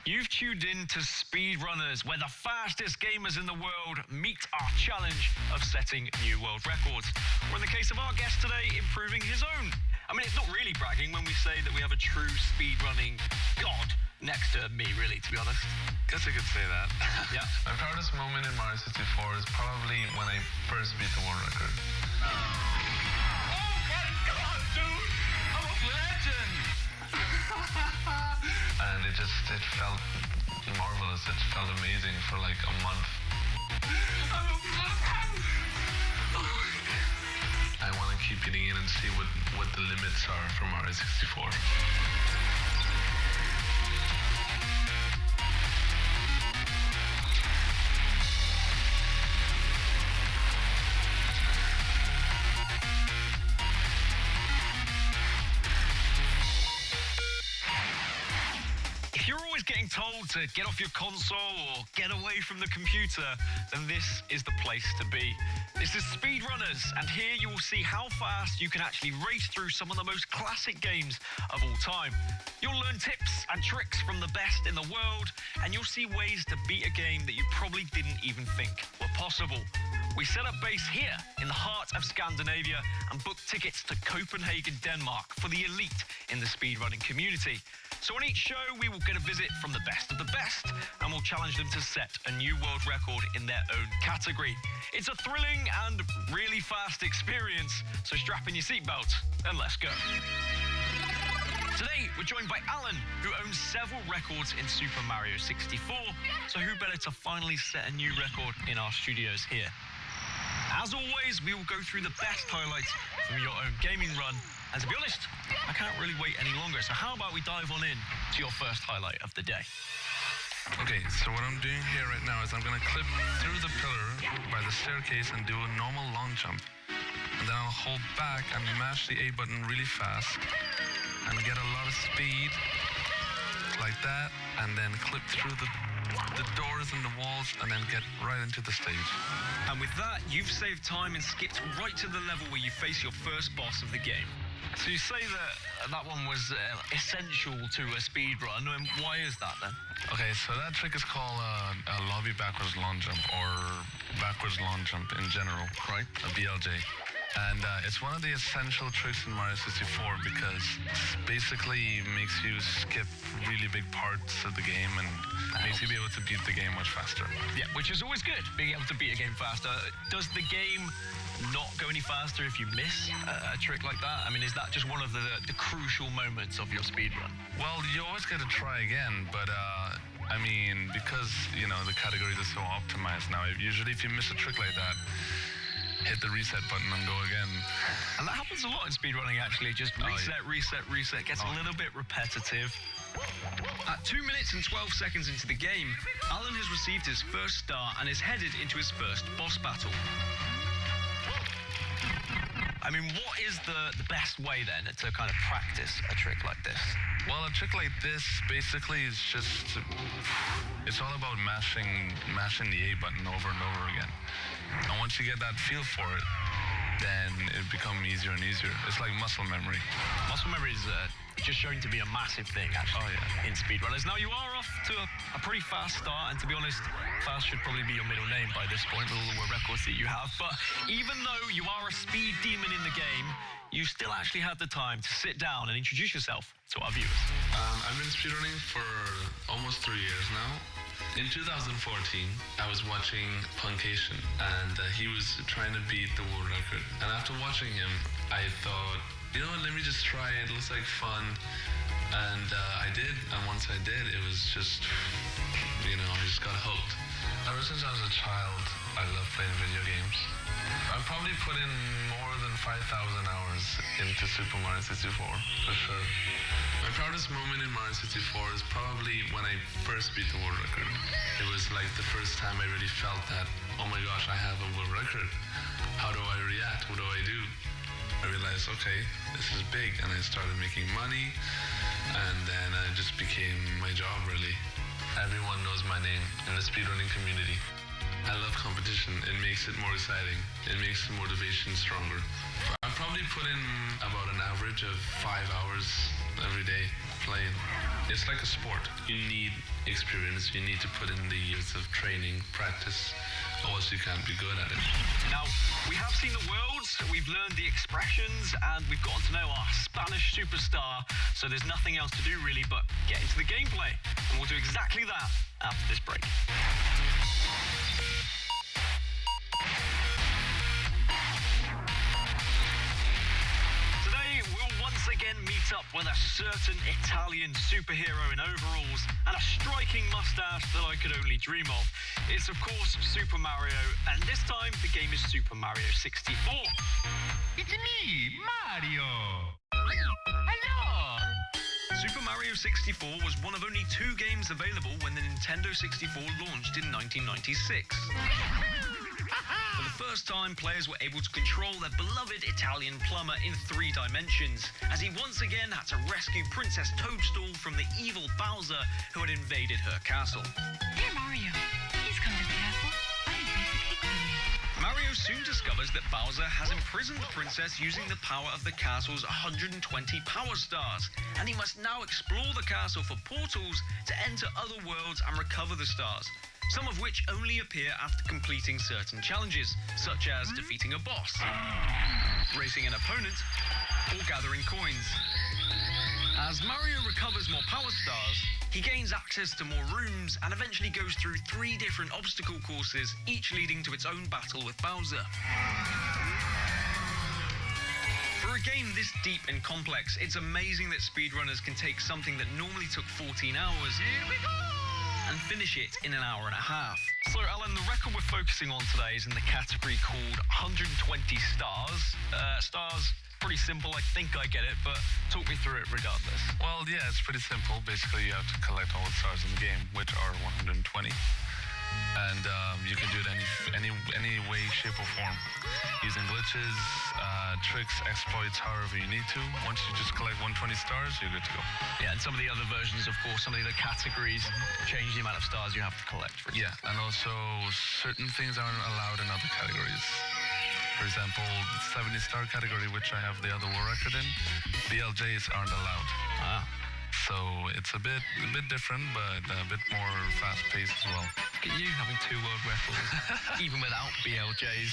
You've tuned in to Speedrunners, where the fastest gamers in the world meet our challenge of setting new world records. Or in the case of our guest today, improving his own. I mean, it's not really bragging when we say that we have a true speedrunning god next to me, really, to be honest. Guess I could say that. Yeah. My proudest moment in Mario 64 is probably when I first beat the world record. Oh my god, dude! I'm a legend! And it felt marvelous. It felt amazing for like a month. I want to keep getting in and see what the limits are for Mario 64. If you're always getting told to get off your console or get away from the computer, then this is the place to be. This is Speedrunners, and here you will see how fast you can actually race through some of the most classic games of all time. You'll learn tips and tricks from the best in the world, and you'll see ways to beat a game that you probably didn't even think were possible. We set up base here in the heart of Scandinavia and booked tickets to Copenhagen, Denmark for the elite in the speedrunning community. So on each show, we will get a visit from the best of the best, and we'll challenge them to set a new world record in their own category. It's a thrilling and really fast experience, so strap in your seatbelt and let's go. Today, we're joined by Alan, who owns several records in Super Mario 64, so who better to finally set a new record in our studios here. As always, we will go through the best highlights from your own gaming run. And to be honest, I can't really wait any longer. So how about we dive on in to your first highlight of the day? Okay, so what I'm doing here right now is I'm going to clip through the pillar by the staircase and do a normal long jump. And then I'll hold back and mash the A button really fast and get a lot of speed like that, and then clip through the doors and the walls and then get right into the stage. And with that, you've saved time and skipped right to the level where you face your first boss of the game. So you say that one was essential to a speed run, and why is that then? Okay, so that trick is called a lobby backwards long jump, or backwards long jump in general, right? A BLJ. And it's one of the essential tricks in Mario 64 because basically makes you skip really big parts of the game and makes you be able to beat the game much faster. Yeah, which is always good, being able to beat a game faster. Does the game not go any faster if you miss a trick like that? I mean, is that just one of the crucial moments of your speedrun? Well, you always got to try again, but I mean, because, you know, the categories are so optimized now, usually if you miss a trick like that, hit the reset button and go again. And that happens a lot in speedrunning, actually. Just reset. Gets a little bit repetitive. At 2 minutes and 12 seconds into the game, Alan has received his first star and is headed into his first boss battle. I mean, what is the best way then to kind of practice a trick like this? Well, a trick like this basically is just, it's all about mashing the A button over and over again. And once you get that feel for it, then it becomes easier and easier. It's like muscle memory. Muscle memory is just shown to be a massive thing, actually, in speedrunners. Now, you are off to a pretty fast start, and to be honest, fast should probably be your middle name by this point with all the records that you have. But even though you are a speed demon in the game, you still actually have the time to sit down and introduce yourself to our viewers. I've been speedrunning for almost 3 years now. In 2014, I was watching Puncation, and he was trying to beat the world record. And after watching him, I thought, you know what, let me just try it. It looks like fun. And I did, and once I did, it was just, you know, I just got hooked. Ever since I was a child, I love playing video games. I've probably put in more than 5,000 hours into Super Mario 64, for sure. My proudest moment in Mario 64 is probably when I first beat the world record. It was like the first time I really felt that, oh my gosh, I have a world record. How do I react? What do I do? I realized, okay, this is big, and I started making money, and then it just became my job, really. Everyone knows my name in the speedrunning community. I love competition. It makes it more exciting. It makes the motivation stronger. I probably put in about an average of 5 hours every day. played. It's like a sport. You need experience. You need to put in the years of training, practice, or else you can't be good at it. Now, we have seen the worlds, we've learned the expressions, and we've gotten to know our Spanish superstar, so there's nothing else to do really but get into the gameplay. And we'll do exactly that after this break. Again meet up with a certain Italian superhero in overalls and a striking mustache that I could only dream of. It's of course Super Mario, and this time the game is Super Mario 64. It's me, Mario. Hello. Super Mario 64 was one of only 2 games available when the Nintendo 64 launched in 1996. For the first time, players were able to control their beloved Italian plumber in 3 dimensions, as he once again had to rescue Princess Toadstool from the evil Bowser who had invaded her castle. Dear Mario, please come to the castle. I have baked a cake for you. Mario soon discovers that Bowser has imprisoned the princess using the power of the castle's 120 power stars, and he must now explore the castle for portals to enter other worlds and recover the stars, some of which only appear after completing certain challenges, such as defeating a boss, racing an opponent, or gathering coins. As Mario recovers more power stars, he gains access to more rooms and eventually goes through 3 different obstacle courses, each leading to its own battle with Bowser. For a game this deep and complex, it's amazing that speedrunners can take something that normally took 14 hours and finish it in an hour and a half. So, Alan, the record we're focusing on today is in the category called 120 stars. Stars, pretty simple, I think I get it, but talk me through it regardless. Well, yeah, it's pretty simple. Basically, you have to collect all the stars in the game, which are 120. And you can do it any way, shape, or form, using glitches, tricks, exploits, however you need to. Once you just collect 120 stars, you're good to go. Yeah, and some of the other versions, of course, some of the other categories change the amount of stars you have to collect. For yeah, and also certain things aren't allowed in other categories. For example, the 70-star category, which I have the other world record in, BLJs aren't allowed. So it's a bit different, but a bit more fast-paced as well. Look at you having 2 world records, even without BLJs.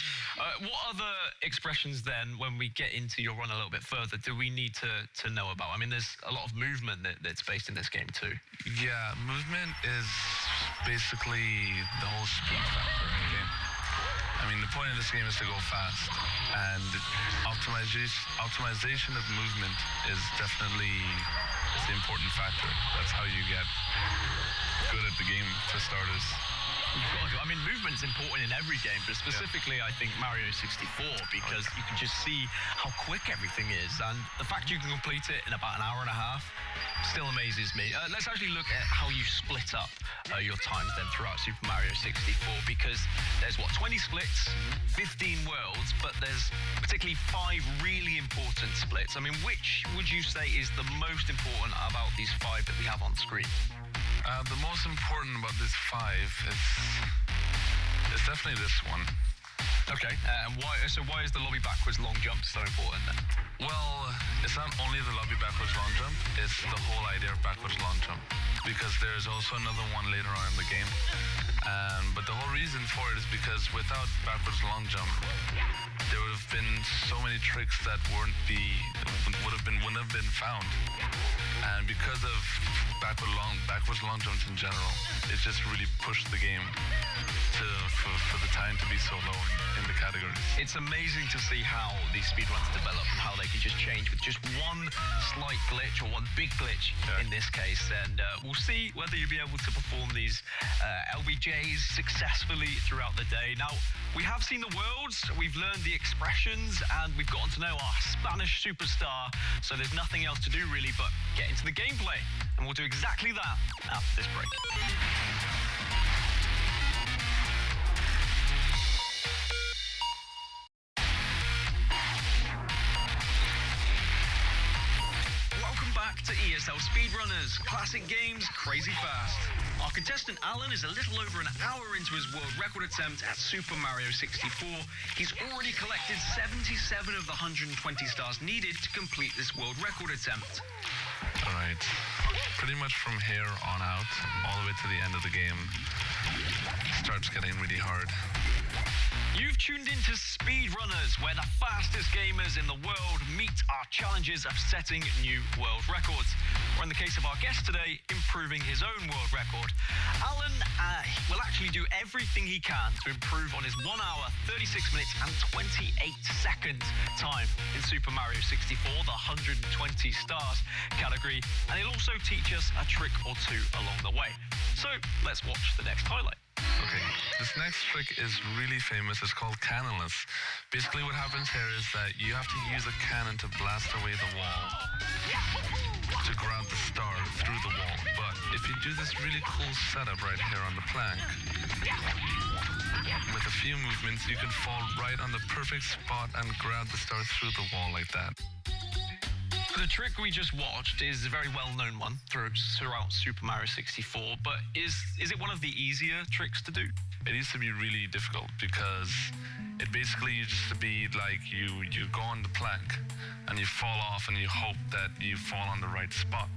What other expressions then, when we get into your run a little bit further, do we need to know about? I mean, there's a lot of movement that's based in this game too. Yeah, movement is basically the whole speed factor in the game. I mean, the point of this game is to go fast, and optimization of movement is definitely the important factor. That's how you get good at the game, for starters. I mean, movement's important in every game, but specifically, I think Mario 64, because you can just see how quick everything is, and the fact you can complete it in about an hour and a half still amazes me. Let's actually look at how you split up your times then throughout Super Mario 64, because there's, 20 splits, 15 worlds, but there's particularly 5 really important splits. I mean, which would you say is the most important about these 5 that we have on screen? The most important about this 5 is definitely this one. Okay, and why is the lobby backwards long jump so important then? Well, it's not only the lobby backwards long jump, it's the whole idea of backwards long jump. Because there's also another one later on in the game. But the whole reason for it is because without backwards long jump, there would have been so many tricks that wouldn't have been found. And because of backwards long jumps in general, it just really pushed the game for the time to be so low in the categories. It's amazing to see how these speedruns develop and how they can just change with just one slight glitch or one big glitch in this case. And we'll see whether you'll be able to perform these LBJs successfully throughout the day. Now, we have seen the worlds, we've learned the expressions, and we've gotten to know our Spanish superstar. So there's nothing else to do really but get into the gameplay. And we'll do exactly that after this break. To ESL Speedrunners, classic games, crazy fast. Our contestant Alan is a little over an hour into his world record attempt at Super Mario 64. He's already collected 77 of the 120 stars needed to complete this world record attempt. Alright. Pretty much from here on out, all the way to the end of the game, starts getting really hard. You've tuned into Speedrunners, where the fastest gamers in the world meet our challenges of setting new world records. Or in the case of our guest today, improving his own world record. Alan will actually do everything he can to improve on his 1 hour, 36 minutes and 28 seconds time in Super Mario 64, the 120 stars category. And he'll also teach us a trick or two along the way. So let's watch the next highlight. Okay, this next trick is really famous. It's called cannonless. Basically what happens here is that you have to use a cannon to blast away the wall to grab the star through the wall. But if you do this really cool setup right here on the plank, with a few movements, you can fall right on the perfect spot and grab the star through the wall like that. The trick we just watched is a very well-known one throughout Super Mario 64, but is it one of the easier tricks to do? It used to be really difficult because it basically used to be like you go on the plank and you fall off and you hope that you fall on the right spot.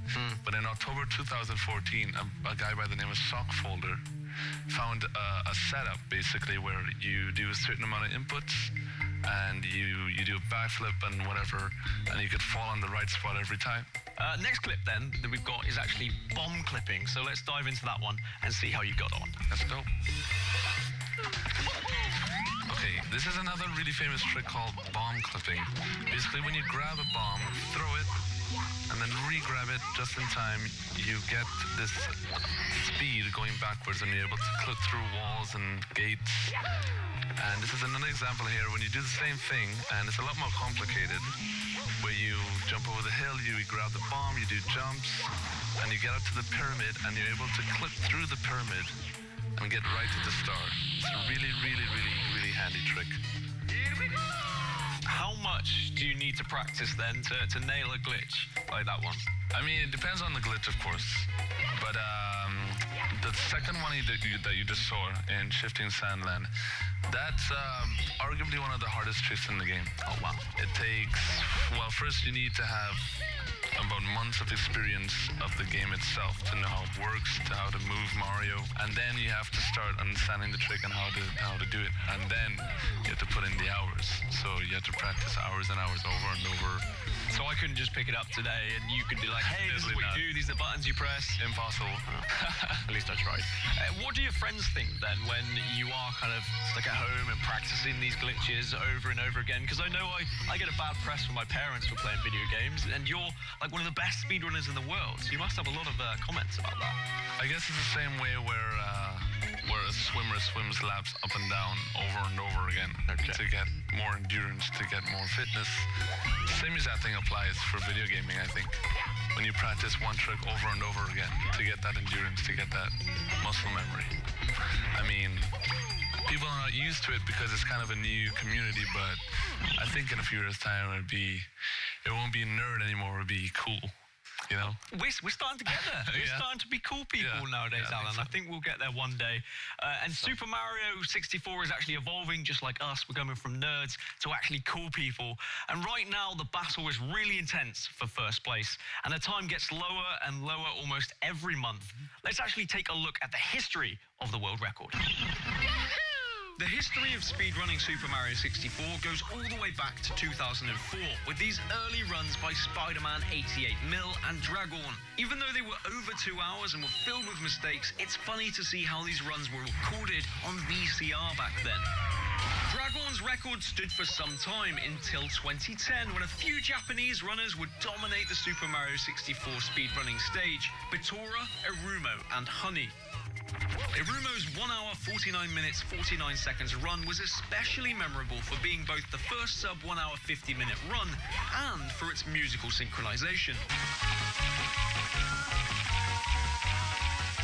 But in October 2014, a guy by the name of Sockfolder found a setup basically where you do a certain amount of inputs and you do a backflip and whatever, and you could fall on the right spot every time. Next clip then that we've got is actually bomb clipping, so let's dive into that one and see how you got on. Let's go. Okay, this is another really famous trick called bomb clipping. Basically, when you grab a bomb, throw it, and then re-grab it just in time, you get this speed going backwards and you're able to clip through walls and gates. And this is another example here when you do the same thing, and it's a lot more complicated, where you jump over the hill, you grab the bomb, you do jumps, and you get up to the pyramid, and you're able to clip through the pyramid and get right to the star. It's a really, really, really, really handy trick. How much do you need to practice then to nail a glitch like that one? I mean, it depends on the glitch, of course. But the second one that you just saw in Shifting Sandland, that's arguably one of the hardest tricks in the game. Oh, wow. It takes, well, first you need to have about months of experience of the game itself to know how it works, to how to move Mario, and then you have to start understanding the trick and how to do it, and then you have to put in the hours. So you have to practice hours and hours over and over. So I couldn't just pick it up today and you could be like, hey, this is what you do, these are the buttons you press. Impossible. At least I tried. What do your friends think then when you are kind of stuck at home and practicing these glitches over and over again? Because I know I get a bad press from my parents for playing video games, and you're like one of the best speedrunners in the world, so you must have a lot of comments about that. I guess it's the same way where a swimmer swims laps up and down over and over again to get more endurance, to get more fitness. Same exact thing applies for video gaming, I think. When you practice one trick over and over again to get that endurance, to get that muscle memory. I mean, people are not used to it because it's kind of a new community, but I think in a few years' time it won't be a nerd anymore, it'll be cool. You know? We're starting to get there. We're starting to be cool people nowadays, Alan. I think we'll get there one day. And Super Mario 64 is actually evolving just like us. We're going from nerds to actually cool people. And right now, the battle is really intense for first place. And the time gets lower and lower almost every month. Let's actually take a look at the history of the world record. The history of speedrunning Super Mario 64 goes all the way back to 2004, with these early runs by Spider-Man 88mil and Dragon. Even though they were over 2 hours and were filled with mistakes, it's funny to see how these runs were recorded on VCR back then. Dragon's record stood for some time until 2010, when a few Japanese runners would dominate the Super Mario 64 speedrunning stage: Bitora, Irumo, and Honey. Irumo's 1 hour, 49 minutes, 49 seconds run was especially memorable for being both the first sub 1 hour, 50-minute run and for its musical synchronization.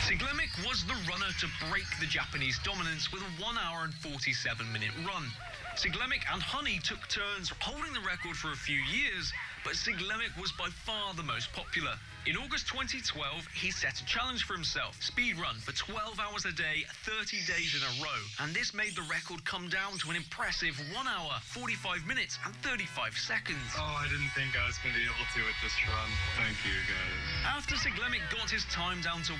Siglemic was the runner to break the Japanese dominance with a 1 hour and 47-minute run. Siglemic and Honey took turns holding the record for a few years, but Siglemic was by far the most popular. In August 2012, he set a challenge for himself, speedrun for 12 hours a day, 30 days in a row, and this made the record come down to an impressive 1 hour, 45 minutes and 35 seconds. Oh, I didn't think I was going to be able to with this run. Thank you, guys. After Siglemic got his time down to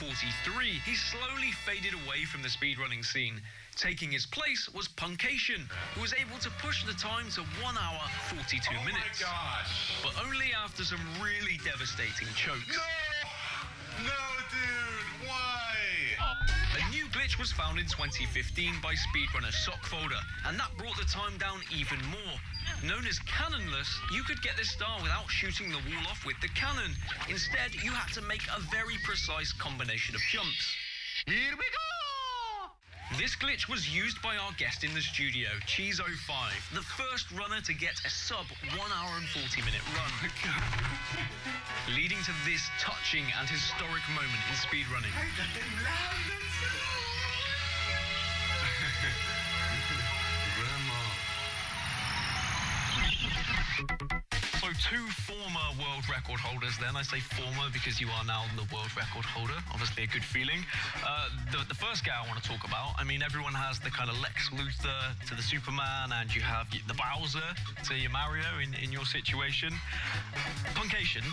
1:43, he slowly faded away from the speedrunning scene. Taking his place was Punkation, who was able to push the time to 1 hour, 42 minutes. Oh my gosh. But only after some really devastating chokes. No, dude, why? A new glitch was found in 2015 by speedrunner Sockfolder, and that brought the time down even more. Known as cannonless, you could get this star without shooting the wall off with the cannon. Instead, you had to make a very precise combination of jumps. Here we go! This glitch was used by our guest in the studio, E04, the first runner to get a sub 1 hour and 40 minute run. Leading to this touching and historic moment in speedrunning. So two former world record holders then. I say former because you are now the world record holder. Obviously a good feeling. The first guy I want to talk about, I mean, everyone has the kind of Lex Luthor to the Superman, and you have the Bowser to your Mario in your situation. Punkation,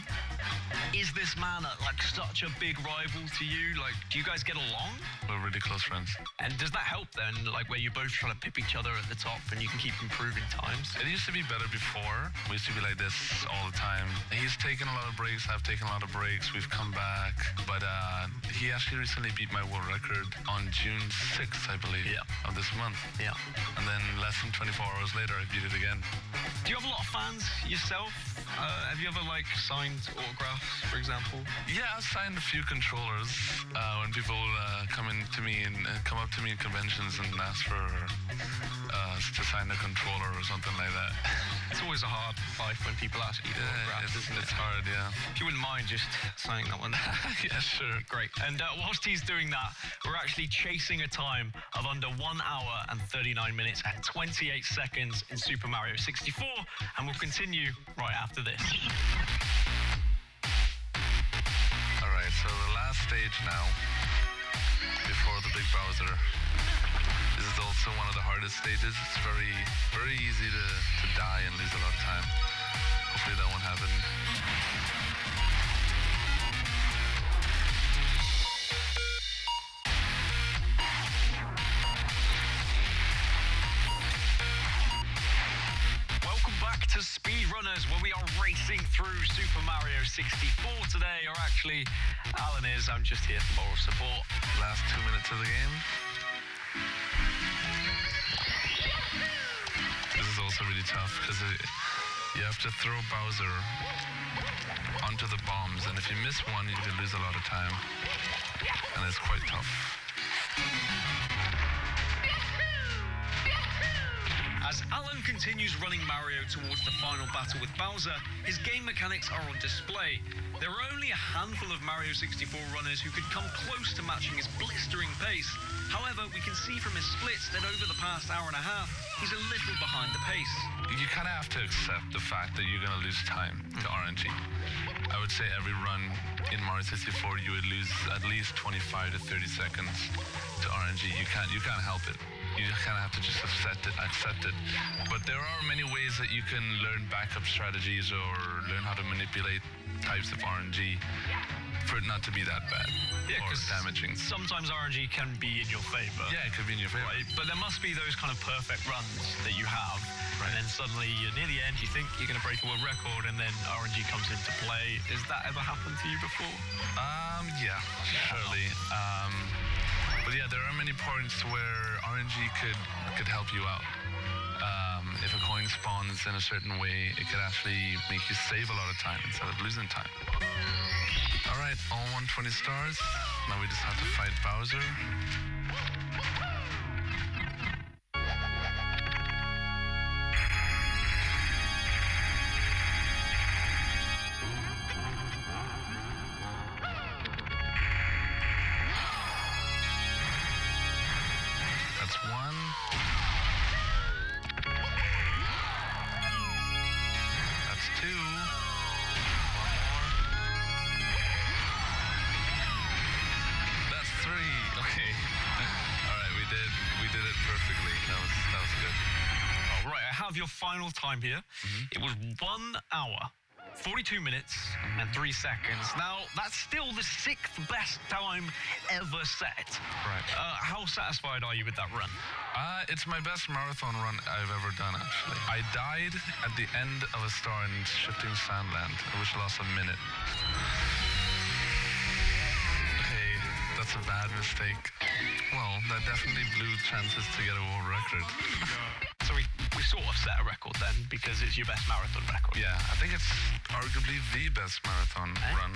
is this man like such a big rival to you? Like, do you guys get along? We're really close friends. And does that help then, like where you both trying to pip each other at the top and you can keep improving times? It used to be better before. We used to be like this all the time. He's taken a lot of breaks. I've taken a lot of breaks. We've come back. But he actually recently beat my world record on June 6th, I believe, of this month. Yeah. And then less than 24 hours later, I beat it again. Do you have a lot of fans yourself? Have you ever like signed autographs, for example? Yeah, I've signed a few controllers when people come up to me in conventions and ask for to sign a controller or something like that. It's always a hard life when people ask you for autographs, isn't it? It's hard, yeah. If you wouldn't mind just signing that one. Yeah, sure. Great. And whilst he's doing that, we're actually chasing a time of under 1 hour and 39 minutes and 28 seconds in Super Mario 64, and we'll continue right after this. All right, so the last stage now, before the big Bowser. This is also one of the hardest stages. It's very, very easy to die and lose a lot of time. Hopefully that won't happen. Welcome back to Speedrunners, where we are racing through Super Mario 64 today, or actually, Alan is. I'm just here for moral support. Last 2 minutes of the game. This is also really tough because you have to throw Bowser onto the bombs, and if you miss one, you can lose a lot of time, and it's quite tough. As Alan continues running Mario towards the final battle with Bowser, his game mechanics are on display. There are only a handful of Mario 64 runners who could come close to matching his blistering pace. However, we can see from his splits that over the past hour and a half, he's a little behind the pace. You kind of have to accept the fact that you're going to lose time to RNG. I would say every run in Mario 64, you would lose at least 25 to 30 seconds to RNG. You can't help it. You kind of have to just accept it. But there are many ways that you can learn backup strategies or learn how to manipulate types of RNG for it not to be that bad or damaging. Sometimes RNG can be in your favor. Yeah, it could be in your favor. Right? But there must be those kind of perfect runs that you have, and then suddenly you're near the end, you think you're going to break a world record, and then RNG comes into play. Has that ever happened to you before? Yeah, surely. But yeah, there are many points where RNG could help you out. If a coin spawns in a certain way, it could actually make you save a lot of time instead of losing time. All right, all 120 stars. Now we just have to fight Bowser. That's one. That's two. One more. have your final time here. It was 1 hour, 42 minutes, and 3 seconds. Now, that's still the 6th best time ever set. Right. How satisfied are you with that run? It's my best marathon run I've ever done, actually. I died at the end of a star in Shifting Sandland, which lost a minute. Okay, that's a bad mistake. Well, that definitely blew chances to get a world record. So we sort of set a record then, because it's your best marathon record. Yeah, I think it's arguably the best marathon run.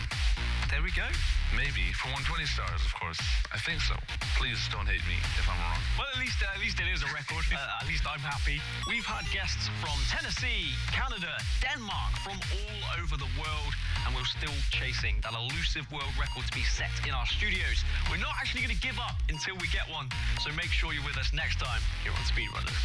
There we go. Maybe, for 120 stars, of course. I think so. Please don't hate me if I'm wrong. Well, at least it is a record. At least I'm happy. We've had guests from Tennessee, Canada, Denmark, from all over the world, and we're still chasing that elusive world record to be set in our studios. We're not actually going to give up until we get one, so make sure you're with us next time here on Speedrunners.